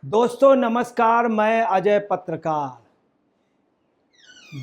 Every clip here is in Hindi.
दोस्तों नमस्कार, मैं अजय पत्रकार।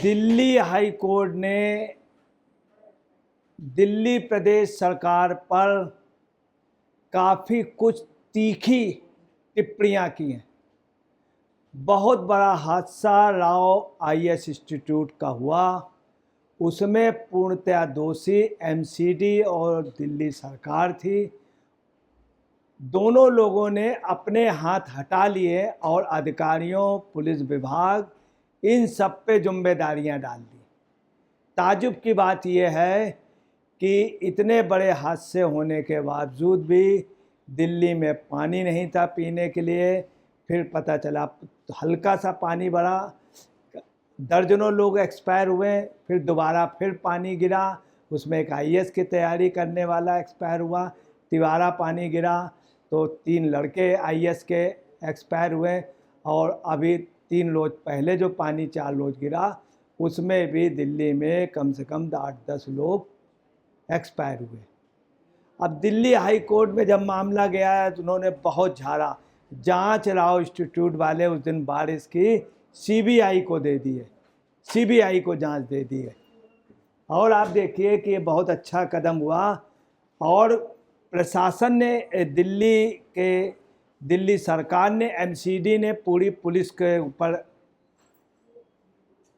दिल्ली हाई कोर्ट ने दिल्ली प्रदेश सरकार पर काफ़ी कुछ तीखी टिप्पणियां की हैं। बहुत बड़ा हादसा राव आईएएस इंस्टीट्यूट का हुआ, उसमें पूर्णतया दोषी एमसीडी और दिल्ली सरकार थी। दोनों लोगों ने अपने हाथ हटा लिए और अधिकारियों, पुलिस विभाग, इन सब पे जिम्मेदारियां डाल दी। ताजुब की बात यह है कि इतने बड़े हादसे होने के बावजूद भी दिल्ली में पानी नहीं था पीने के लिए। फिर पता चला हल्का सा पानी बढ़ा, दर्जनों लोग एक्सपायर हुए। फिर दोबारा फिर पानी गिरा, उसमें एक आईएएस की तैयारी करने वाला एक्सपायर हुआ। तिवारा पानी गिरा तो 3 लड़के आईएएस के एक्सपायर हुए। और अभी 3 रोज पहले जो पानी 4 रोज गिरा, उसमें भी दिल्ली में कम से कम 8-10 लोग एक्सपायर हुए। अब दिल्ली हाई कोर्ट में जब मामला गया है तो उन्होंने बहुत झाड़ा। जांच राव इंस्टीट्यूट वाले उस दिन बारिश की सीबीआई को दे दी है, सीबीआई को जांच दे दी है। और आप देखिए कि ये बहुत अच्छा कदम हुआ। और प्रशासन ने दिल्ली सरकार ने, एमसीडी ने पूरी पुलिस के ऊपर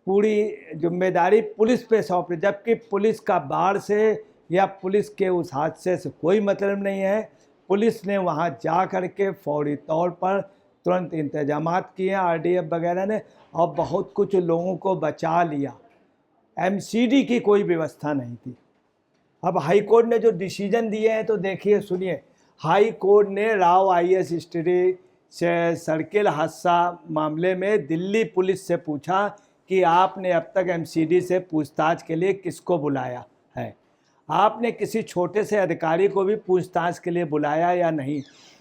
पूरी जिम्मेदारी पुलिस पे सौंपी, जबकि पुलिस का बाढ़ से या पुलिस के उस हादसे से कोई मतलब नहीं है। पुलिस ने वहां जा कर के फौरी तौर पर तुरंत इंतजामात किए, आरडीएफ वगैरह ने, और बहुत कुछ लोगों को बचा लिया। एमसीडी की कोई व्यवस्था नहीं थी। अब हाई कोर्ट ने जो डिसीजन दिए हैं तो देखिए, सुनिए। हाई कोर्ट ने राव आईएएस इंस्टीट्यूट से सर्किल हादसा मामले में दिल्ली पुलिस से पूछा कि आपने अब तक एमसीडी से पूछताछ के लिए किसको बुलाया है, आपने किसी छोटे से अधिकारी को भी पूछताछ के लिए बुलाया या नहीं।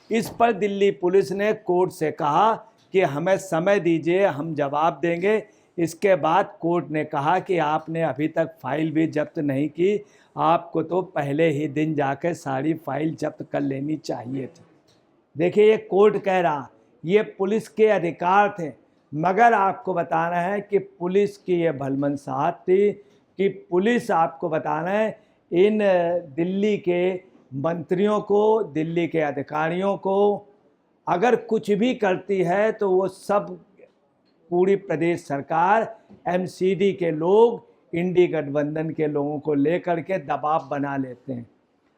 इस पर दिल्ली पुलिस ने कोर्ट से कहा कि हमें समय दीजिए, हम जवाब देंगे। इसके बाद कोर्ट ने कहा कि आपने अभी तक फाइल भी जब्त नहीं की, आपको तो पहले ही दिन जाकर सारी फाइल जब्त कर लेनी चाहिए थी। देखिए, ये कोर्ट कह रहा, ये पुलिस के अधिकार थे। मगर आपको बताना है कि पुलिस की ये भलमनसाहत थी कि पुलिस, आपको बताना है, इन दिल्ली के मंत्रियों को, दिल्ली के अधिकारियों को अगर कुछ भी करती है तो वो सब पूरी प्रदेश सरकार, एमसीडी के लोग, इंडी गठबंधन के लोगों को लेकर के दबाव बना लेते हैं।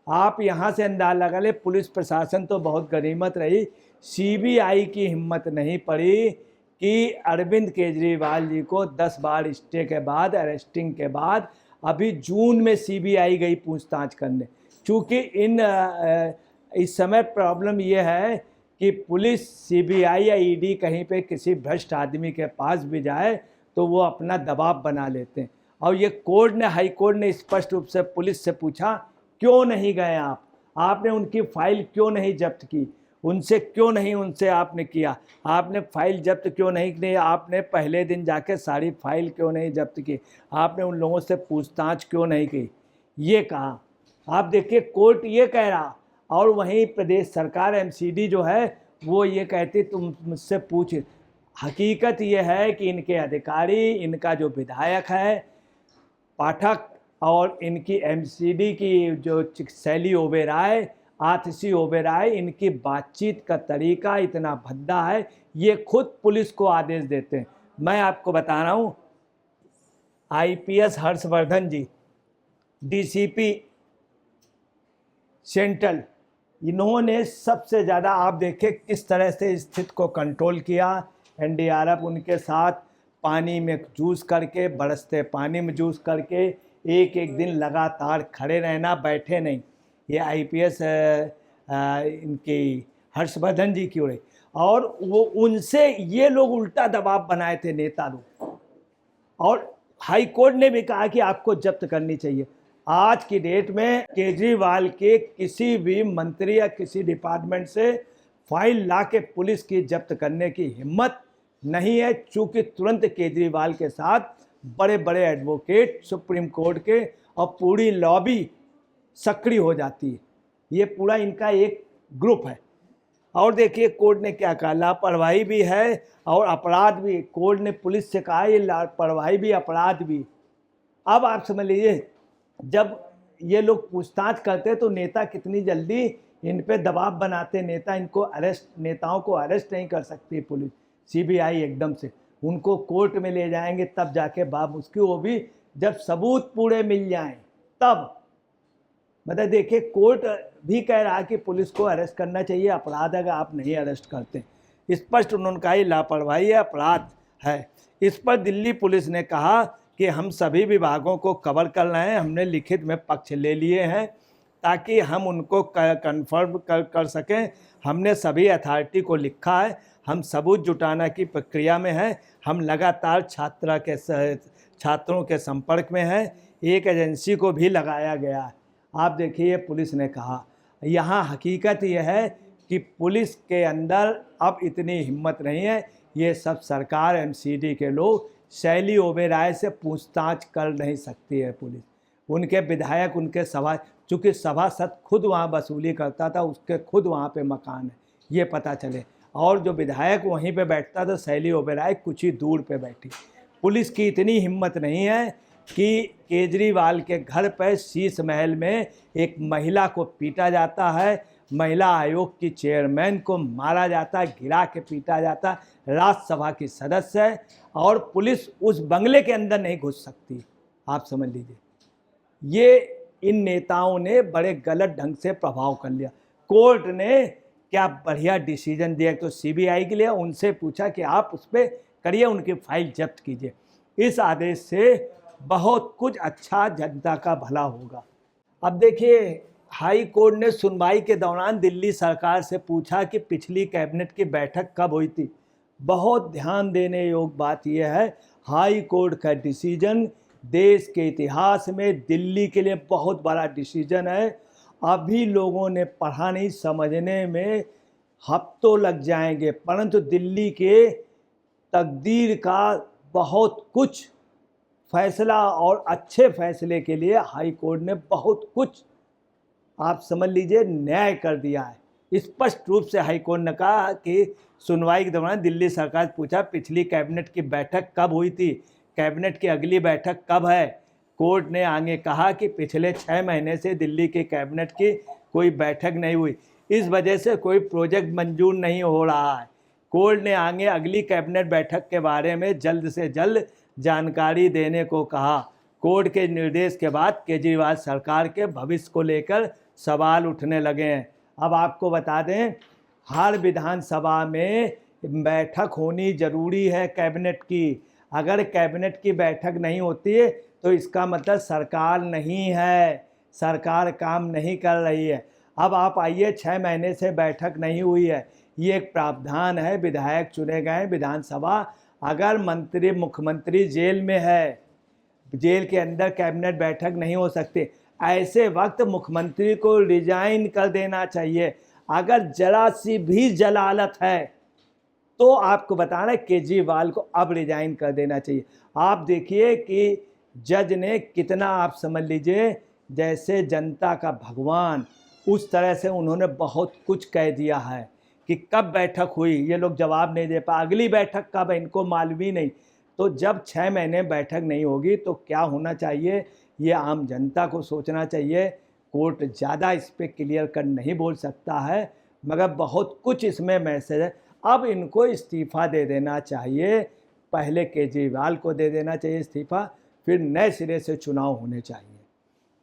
आप यहाँ से अंदाज़ा लगा ले, पुलिस प्रशासन तो बहुत गनीमत रही, सीबीआई की हिम्मत नहीं पड़ी कि अरविंद केजरीवाल जी को 10 बार स्टे के बाद, अरेस्टिंग के बाद, अभी जून में सीबीआई गई पूछताछ करने। चूँकि इस समय प्रॉब्लम ये है कि पुलिस, सीबीआई या ईडी कहीं पे किसी भ्रष्ट आदमी के पास भी जाए तो वो अपना दबाव बना लेते हैं। और ये कोर्ट ने, हाई कोर्ट ने स्पष्ट रूप से पुलिस से पूछा, क्यों नहीं गए आप, आपने उनकी फाइल क्यों नहीं जब्त की, उनसे क्यों नहीं, उनसे आपने किया, आपने फाइल जब्त क्यों नहीं की, आपने पहले दिन जाके सारी फाइल क्यों नहीं जब्त की, आपने उन लोगों से पूछताछ क्यों नहीं की, ये कहा। आप देखिए, कोर्ट ये कह रहा, और वहीं प्रदेश सरकार, एमसीडी जो है, वो ये कहती तुम मुझसे पूछ। हकीकत ये है कि इनके अधिकारी, इनका जो विधायक है पाठक, और इनकी एमसीडी की जो शैली ओबेराय, आतिशी ओबेराय, इनकी बातचीत का तरीका इतना भद्दा है, ये खुद पुलिस को आदेश देते हैं। मैं आपको बता रहा हूँ, आईपीएस हर्षवर्धन जी, डीसीपी सेंट्रल, इन्होंने सबसे ज़्यादा, आप देखिए किस तरह से स्थिति को कंट्रोल किया। एनडीआरएफ उनके साथ पानी में जूझ करके, बरसते पानी में जूझ करके, एक एक दिन लगातार खड़े रहना, बैठे नहीं। ये आईपीएस इनकी हर्षवर्धन जी की हो रही। और वो उनसे ये लोग उल्टा दबाव बनाए थे, नेता लोग। और हाई कोर्ट ने भी कहा कि आपको जब्त करनी चाहिए। आज की डेट में केजरीवाल के किसी भी मंत्री या किसी डिपार्टमेंट से फाइल ला के पुलिस की जब्त करने की हिम्मत नहीं है, चूँकि तुरंत केजरीवाल के साथ बड़े बड़े एडवोकेट, सुप्रीम कोर्ट के, और पूरी लॉबी सक्रिय हो जाती है। ये पूरा इनका एक ग्रुप है। और देखिए कोर्ट ने क्या कहा, लापरवाही भी है और अपराध भी। कोर्ट ने पुलिस से कहा ये लापरवाही भी अपराध भी। अब आप समझ लीजिए, जब ये लोग पूछताछ करते तो नेता कितनी जल्दी इन पे दबाव बनाते, नेताओं को अरेस्ट नहीं कर सकती पुलिस, सीबीआई एकदम से उनको कोर्ट में ले जाएंगे तब जाके बात उसकी, वो भी जब सबूत पूरे मिल जाएं तब। मतलब देखिए कोर्ट भी कह रहा है कि पुलिस को अरेस्ट करना चाहिए, अपराध अगर आप नहीं अरेस्ट करते। स्पष्ट उन्होंने कहा ये लापरवाही है, अपराध है। इस पर दिल्ली पुलिस ने कहा कि हम सभी विभागों को कवर कर रहे हैं, हमने लिखित में पक्ष ले लिए हैं ताकि हम उनको कन्फर्म कर सकें। हमने सभी अथॉरिटी को लिखा है, हम सबूत जुटाने की प्रक्रिया में हैं, हम लगातार छात्रों के संपर्क में हैं, एक एजेंसी को भी लगाया गया है। आप देखिए पुलिस ने कहा, यहाँ हकीकत यह है कि पुलिस के अंदर अब इतनी हिम्मत नहीं है। ये सब सरकार एमसीडी के लोग, शैली ओबेरॉय से पूछताछ कर नहीं सकती है पुलिस। उनके विधायक, उनके सभा, चूँकि सभासद खुद वहाँ वसूली करता था, उसके खुद वहाँ पे मकान है ये पता चले, और जो विधायक वहीं पे बैठता था शैली ओबेरॉय कुछ ही दूर पे बैठी। पुलिस की इतनी हिम्मत नहीं है कि केजरीवाल के घर पर शीश महल में एक महिला को पीटा जाता है, महिला आयोग की चेयरमैन को मारा जाता, गिरा के पीटा जाता, राज्यसभा की सदस्य है, और पुलिस उस बंगले के अंदर नहीं घुस सकती। आप समझ लीजिए, ये इन नेताओं ने बड़े गलत ढंग से प्रभाव कर लिया। कोर्ट ने क्या बढ़िया डिसीजन दिया, तो सीबीआई के लिए उनसे पूछा कि आप उस पर करिए, उनकी फाइल जब्त कीजिए। इस आदेश से बहुत कुछ अच्छा जनता का भला होगा। अब देखिए हाई कोर्ट ने सुनवाई के दौरान दिल्ली सरकार से पूछा कि पिछली कैबिनेट की बैठक कब हुई थी। बहुत ध्यान देने योग्य बात यह है, हाई कोर्ट का डिसीजन देश के इतिहास में दिल्ली के लिए बहुत बड़ा डिसीजन है। अभी लोगों ने पढ़ा नहीं, समझने में हफ्तों लग जाएंगे, परंतु दिल्ली के तकदीर का बहुत कुछ फैसला और अच्छे फैसले के लिए हाई कोर्ट ने बहुत कुछ, आप समझ लीजिए, न्याय कर दिया है। स्पष्ट रूप से हाई कोर्ट ने कहा कि सुनवाई के दौरान दिल्ली सरकार से पूछा पिछली कैबिनेट की बैठक कब हुई थी, कैबिनेट की अगली बैठक कब है। कोर्ट ने आगे कहा कि पिछले 6 महीने से दिल्ली की कैबिनेट की कोई बैठक नहीं हुई, इस वजह से कोई प्रोजेक्ट मंजूर नहीं हो रहा है। कोर्ट ने आगे अगली कैबिनेट बैठक के बारे में जल्द से जल्द जानकारी देने को कहा। कोर्ट के निर्देश के बाद केजरीवाल सरकार के भविष्य को लेकर सवाल उठने लगे हैं। अब आपको बता दें, हर विधानसभा में बैठक होनी जरूरी है कैबिनेट की। अगर कैबिनेट की बैठक नहीं होती है तो इसका मतलब सरकार नहीं है, सरकार काम नहीं कर रही है। अब आप आइए, 6 महीने से बैठक नहीं हुई है, ये एक प्रावधान है। विधायक चुने गए विधानसभा, अगर मंत्री, मुख्यमंत्री जेल में है, जेल के अंदर कैबिनेट बैठक नहीं हो सकती, ऐसे वक्त मुख्यमंत्री को रिजाइन कर देना चाहिए। अगर जरा सी भी जलालत है तो आपको बताना केजरीवाल को अब रिजाइन कर देना चाहिए। आप देखिए कि जज ने कितना, आप समझ लीजिए, जैसे जनता का भगवान, उस तरह से उन्होंने बहुत कुछ कह दिया है कि कब बैठक हुई ये लोग जवाब नहीं दे पाए, अगली बैठक कब है इनको मालूम ही नहीं। तो जब 6 महीने बैठक नहीं होगी तो क्या होना चाहिए, ये आम जनता को सोचना चाहिए। कोर्ट ज़्यादा इस पर क्लियर कर नहीं बोल सकता है, मगर बहुत कुछ इसमें मैसेज है। अब इनको इस्तीफ़ा दे देना चाहिए, पहले केजरीवाल को दे देना चाहिए इस्तीफ़ा, फिर नए सिरे से चुनाव होने चाहिए।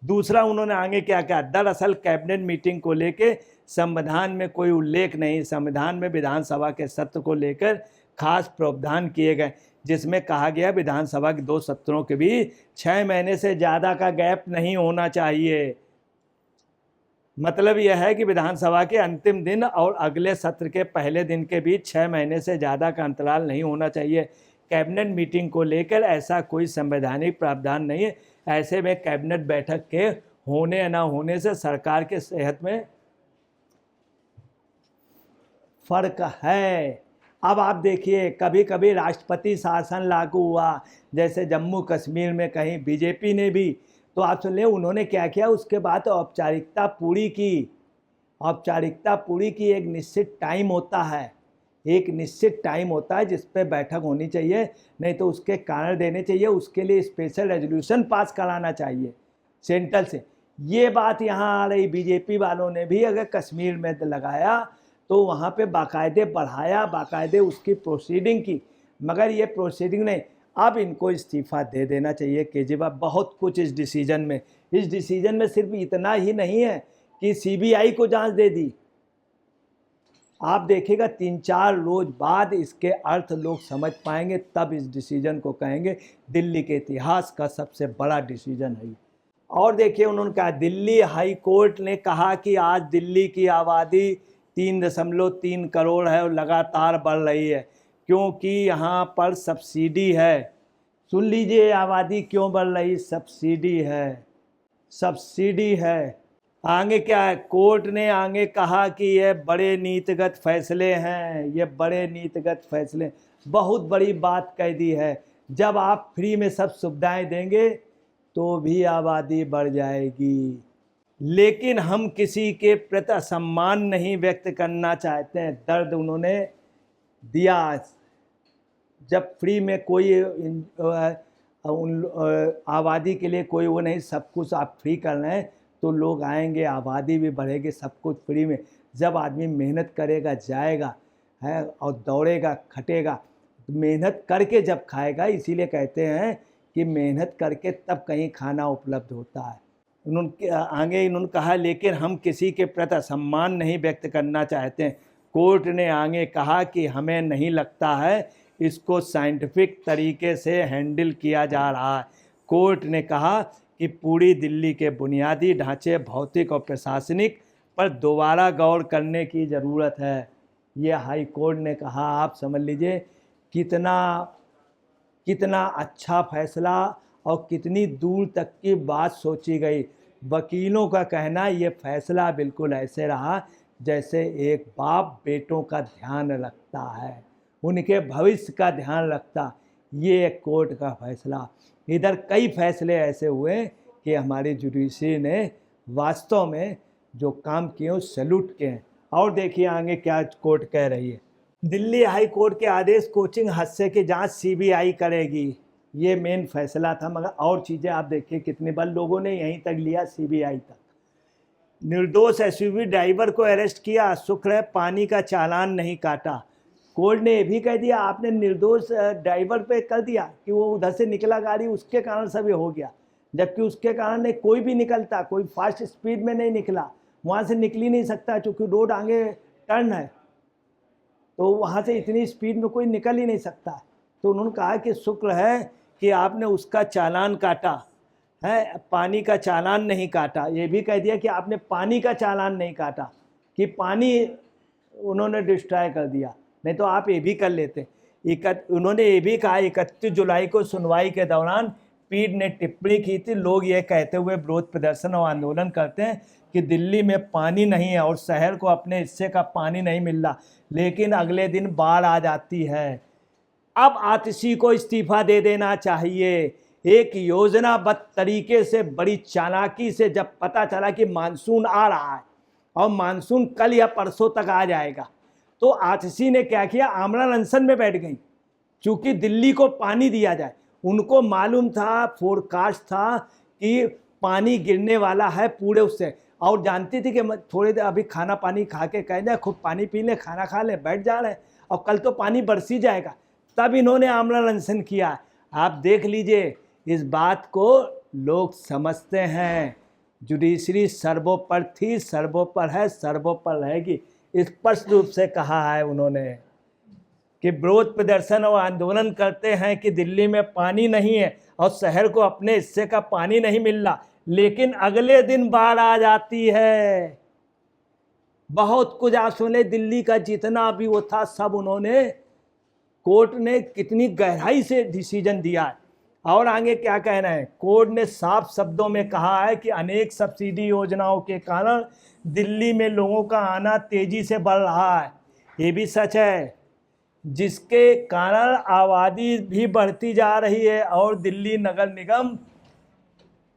दूसरा उन्होंने आगे क्या कहा, दरअसल कैबिनेट मीटिंग को लेके संविधान में कोई उल्लेख नहीं, संविधान में विधानसभा के सत्र को लेकर खास प्रावधान किए गए जिसमें कहा गया विधानसभा के 2 सत्रों के बीच 6 महीने से ज़्यादा का गैप नहीं होना चाहिए। मतलब यह है कि विधानसभा के अंतिम दिन और अगले सत्र के पहले दिन के बीच 6 महीने से ज़्यादा का अंतराल नहीं होना चाहिए। कैबिनेट मीटिंग को लेकर ऐसा कोई संवैधानिक प्रावधान नहीं है। ऐसे में कैबिनेट बैठक के होने या ना होने से सरकार के सेहत में फर्क है। अब आप देखिए, कभी कभी राष्ट्रपति शासन लागू हुआ, जैसे जम्मू कश्मीर में कहीं बीजेपी ने भी, तो आप सुन लें उन्होंने क्या किया, उसके बाद औपचारिकता पूरी की, औपचारिकता पूरी की एक निश्चित टाइम होता है, एक निश्चित टाइम होता है जिस पे बैठक होनी चाहिए, नहीं तो उसके कारण देने चाहिए, उसके लिए स्पेशल रेजोल्यूशन पास कराना चाहिए सेंट्रल से। ये बात यहाँ आ रही, बीजेपी वालों ने भी अगर कश्मीर में लगाया तो वहाँ पे बाकायदे बढ़ाया, बाकायदे उसकी प्रोसीडिंग की, मगर ये प्रोसीडिंग नहीं। अब इनको इस्तीफ़ा दे देना चाहिए केजरीवाल। बहुत कुछ इस डिसीजन में सिर्फ इतना ही नहीं है कि सीबीआई को जांच दे दी। आप देखिएगा 3-4 रोज बाद इसके अर्थ लोग समझ पाएंगे, तब इस डिसीजन को कहेंगे दिल्ली के इतिहास का सबसे बड़ा डिसीजन है। और देखिए उन्होंने कहा, दिल्ली हाई कोर्ट ने कहा कि आज दिल्ली की आबादी 3.3 करोड़ है और लगातार बढ़ रही है क्योंकि यहाँ पर सब्सिडी है। सुन लीजिए आबादी क्यों बढ़ रही, सब्सिडी है। आगे क्या है, कोर्ट ने आगे कहा कि ये बड़े नीतिगत फैसले हैं, बहुत बड़ी बात कह दी है। जब आप फ्री में सब सुविधाएं देंगे तो भी आबादी बढ़ जाएगी, लेकिन हम किसी के प्रति असम्मान नहीं व्यक्त करना चाहते हैं। दर्द उन्होंने दिया। जब फ्री में कोई आबादी के लिए कोई वो नहीं, सब कुछ आप फ्री कर रहे हैं तो लोग आएंगे, आबादी भी बढ़ेगी, सब कुछ फ्री में। जब आदमी मेहनत करेगा, जाएगा है और दौड़ेगा, खटेगा, मेहनत करके जब खाएगा, इसीलिए कहते हैं कि मेहनत करके तब कहीं खाना उपलब्ध होता है। इन्होंने कहा, लेकिन हम किसी के प्रति सम्मान नहीं व्यक्त करना चाहते हैं। कोर्ट ने आगे कहा कि हमें नहीं लगता है इसको साइंटिफिक तरीके से हैंडल किया जा रहा है। कोर्ट ने कहा कि पूरी दिल्ली के बुनियादी ढांचे, भौतिक और प्रशासनिक पर दोबारा गौर करने की ज़रूरत है। ये हाई कोर्ट ने कहा। आप समझ लीजिए कितना अच्छा फैसला और कितनी दूर तक की बात सोची गई। वकीलों का कहना ये फैसला बिल्कुल ऐसे रहा जैसे एक बाप बेटों का ध्यान रखता है, उनके भविष्य का ध्यान रखता। ये एक कोर्ट का फैसला। इधर कई फैसले ऐसे हुए कि हमारी जुडिशरी ने वास्तव में जो काम किए उस सैल्यूट किए हैं। और देखिए आगे क्या कोर्ट कह रही है। दिल्ली हाई कोर्ट के आदेश, कोचिंग हादसे की जांच सीबीआई करेगी। ये मेन फैसला था, मगर और चीज़ें आप देखिए कितनी बार लोगों ने यहीं तक लिया, सीबीआई तक। निर्दोष एसयूवी ड्राइवर को अरेस्ट किया, शुक्र है पानी का चालान नहीं काटा। कोर्ट ने ये भी कह दिया, आपने निर्दोष ड्राइवर पे कर दिया कि वो उधर से निकला गाड़ी, उसके कारण सब ये हो गया, जबकि उसके कारण नहीं कोई भी निकलता, कोई फास्ट स्पीड में नहीं निकला, वहाँ से निकल ही नहीं सकता क्योंकि रोड आगे टर्न है, तो वहाँ से इतनी स्पीड में कोई निकल ही नहीं सकता। तो उन्होंने कहा कि शुक्र है कि आपने उसका चालान काटा है, पानी का चालान नहीं काटा। ये भी कह दिया कि आपने पानी का चालान नहीं काटा, कि पानी उन्होंने डिस्ट्रॉय कर दिया, नहीं तो आप ये भी कर लेते। उन्होंने ये भी कहा 31 जुलाई को सुनवाई के दौरान पीठ ने टिप्पणी की थी, लोग ये कहते हुए विरोध प्रदर्शन और आंदोलन करते हैं कि दिल्ली में पानी नहीं है और शहर को अपने हिस्से का पानी नहीं मिल रहा, लेकिन अगले दिन बाढ़ आ जाती है। अब आतिशी को इस्तीफा दे देना चाहिए। एक योजनाबद्ध तरीके से, बड़ी चालाकी से जब पता चला कि मानसून आ रहा है और मानसून कल या परसों तक आ जाएगा, तो आतिशी ने क्या किया, आमरण अनशन में बैठ गई चूंकि दिल्ली को पानी दिया जाए। उनको मालूम था, फोरकास्ट था कि पानी गिरने वाला है पूरे उससे, और जानती थी कि थोड़ी देर अभी खाना पानी खा के कह जाए, खूब पानी पी ले, खाना खा ले, बैठ जा रहे हैं और कल तो पानी बरस ही जाएगा। तब इन्होंने आमरण अनशन किया। आप देख लीजिए, इस बात को लोग समझते हैं। जुडिशरी सर्वोपरि थी, सर्वोपरि है, सर्वोपरि रहेगी, स्पष्ट रूप से कहा है उन्होंने कि विरोध प्रदर्शन और आंदोलन करते हैं कि दिल्ली में पानी नहीं है और शहर को अपने हिस्से का पानी नहीं मिल रहा, लेकिन अगले दिन बाढ़ आ जाती है। बहुत कुछ आप सुने, दिल्ली का जितना भी वो था सब उन्होंने, कोर्ट ने कितनी गहराई से डिसीजन दिया है। और आगे क्या कहना है, कोर्ट ने साफ शब्दों में कहा है कि अनेक सब्सिडी योजनाओं के कारण दिल्ली में लोगों का आना तेजी से बढ़ रहा है। ये भी सच है, जिसके कारण आबादी भी बढ़ती जा रही है और दिल्ली नगर निगम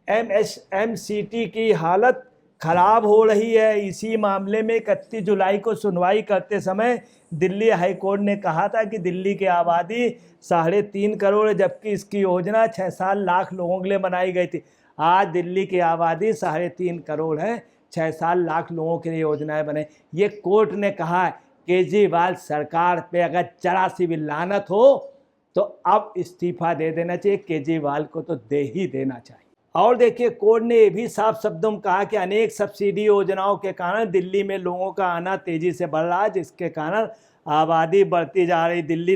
MCT की हालत खराब हो रही है। इसी मामले में 31 जुलाई को सुनवाई करते समय दिल्ली हाई कोर्ट ने कहा था कि दिल्ली की आबादी 3.5 करोड़ है, जबकि इसकी योजना 6-7 लाख लोगों के लिए बनाई गई थी। आज दिल्ली की आबादी 3.5 करोड़ है, 6-7 लाख लोगों के लिए योजनाएं बने। ये कोर्ट ने कहा है केजरीवाल सरकार पे अगर जरा सी भी लानत हो तो अब इस्तीफा दे देना चाहिए। केजरीवाल को तो दे ही देना चाहिए। और देखिए, कोर्ट ने ये भी साफ शब्दों में कहा कि अनेक सब्सिडी योजनाओं के कारण दिल्ली में लोगों का आना तेजी से बढ़ रहा है, जिसके कारण आबादी बढ़ती जा रही। दिल्ली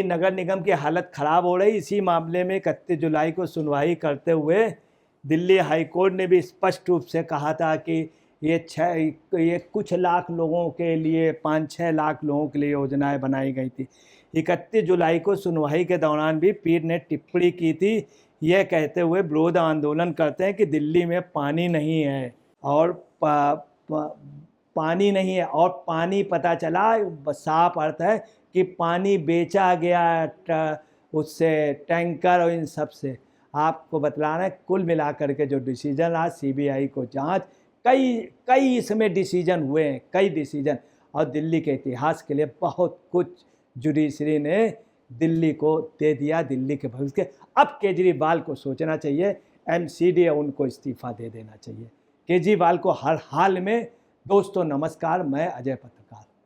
नगर निगम की हालत खराब हो रही। इसी मामले में 31 जुलाई को सुनवाई करते हुए दिल्ली हाई कोर्ट ने भी स्पष्ट रूप से कहा था कि ये कुछ लाख लोगों के लिए, 5-6 लाख लोगों के लिए योजनाएं बनाई गई थी। 31 जुलाई को सुनवाई के दौरान भी पीठ ने टिप्पणी की थी, यह कहते हुए विरोध आंदोलन करते हैं कि दिल्ली में पानी नहीं है और पानी नहीं है और पानी पता चला, साफ अर्थ है कि पानी बेचा गया उससे, टैंकर और इन सब से। आपको बतलाना है कुल मिलाकर के जो डिसीजन आज सीबीआई को जांच, कई इसमें डिसीजन हुए हैं, कई डिसीजन, और दिल्ली के इतिहास के लिए बहुत कुछ जुडिशरी ने दिल्ली को दे दिया, दिल्ली के भविष्य के। अब केजरीवाल को सोचना चाहिए, एमसीडी उनको इस्तीफा दे देना चाहिए। केजरीवाल को हर हाल में। दोस्तों नमस्कार, मैं अजय पत्र।